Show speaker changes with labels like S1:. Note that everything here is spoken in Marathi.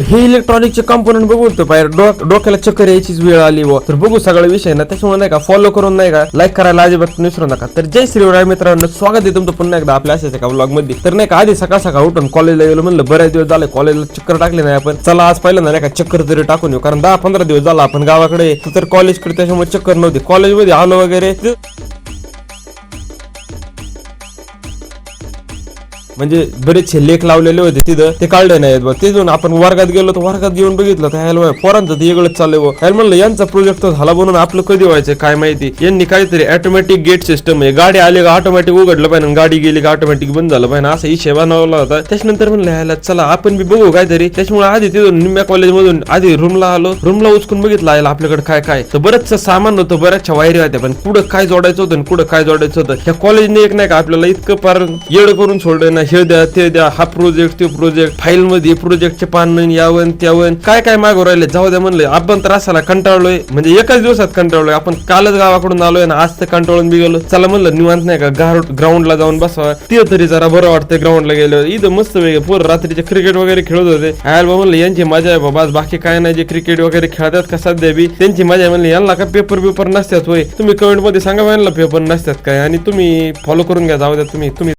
S1: हे इलेक्ट्रॉनिकचे कंपोनंट बघू तर बाहेर डोक्याला चक्कर यायचीच वेळ आली व तर बघू सगळा विषय ना, त्याच्यामुळे नाही का फॉलो करून नाही का लाईक करायला अजिबात विसरू नका. तर जय श्रीराय मित्रांनो, स्वागत आहे तुमचं पुन्हा एकदा आपल्या अशाच एका व्लॉग मध्ये. तर नाही का आधी सकाळ सकाळ उठून कॉलेजला गेलो, म्हणलं बऱ्याच दिवस झाले कॉलेजला चक्कर टाकले नाही आपण, चला आज पहिल्यांदा नाही का चक्कर तरी टाकून येऊ, कारण 10-15 दिवस झाला आपण गावाकडे तर कॉलेजकडे, त्याच्यामुळे चक्कर नव्हती. कॉलेजमध्ये आलो वगैरे म्हणजे बरेचसे लेख लावलेले होते तिथं, ते काढले नाहीत बघ. तिथून आपण वर्गात गेलो तर वर्गात येऊन बघितलं तर ह्याला पोरांचं ते वेगळंच चाललंय. ह्याला म्हणलं यांचा प्रोजेक्ट तर झाला बनून, आपलं कधी व्हायचं काय माहिती. यांनी काहीतरी ऑटोमॅटिक गेट सिस्टम आहे, गाडी आली का ऑटोमॅटिक उघडलं पाहिजे, गाडी गेली का ऑटोमॅटिक बंद झालं पाहिजे, असा विषय बनवला होता. त्याच्यानंतर म्हणलं ह्याला चला आपण बी बघू काहीतरी. त्याच्यामुळे आधी तिथून निम्म्या कॉलेजमधून आधी रूमला आलो, रूमला उचकून बघितलं याला आपल्याकडे काय काय तर बरंचसं सामान होतं, बऱ्याचशा वायरी होत्या, पण कुठं काय जोडायचं होतं कुठं काय जोडायचं होतं. ह्या कॉलेजने एक नाही का आपल्याला इतकं पार येड करून सोडलं ना, हे द्या ते द्या, हा प्रोजेक्ट ते प्रोजेक्ट, फाईल मध्ये प्रोजेक्टचे पान यावन त्यावन काय काय मागू राहिले. जाऊ द्या म्हणलं, आपण तर असाला कंटाळलोय, म्हणजे एकाच दिवसात कंटाळलोय. आपण कालच गावाकडून आलोय ना, आज तर कंटाळून बी गेलो. चला म्हणलं निवांत नाही का ग्राउंडला जाऊन बसवा, ते तरी जरा बरं वाटतंय. ग्राउंडला गेलो इथं मस्त वेगळे पोर रात्रीचे क्रिकेट वगैरे खेळत होते. आयला म्हणलं यांची मजा आहे बाबा, बाकी काय नाही. जे क्रिकेट वगैरे खेळतात का सध्या बी त्यांची मजा आहे. म्हणलं यांना का पेपर नसतात होय, तुम्ही कमेंट मध्ये सांगा यांना पेपर नसतात काय, आणि तुम्ही फॉलो करून घ्या. जाऊ द्या तुम्ही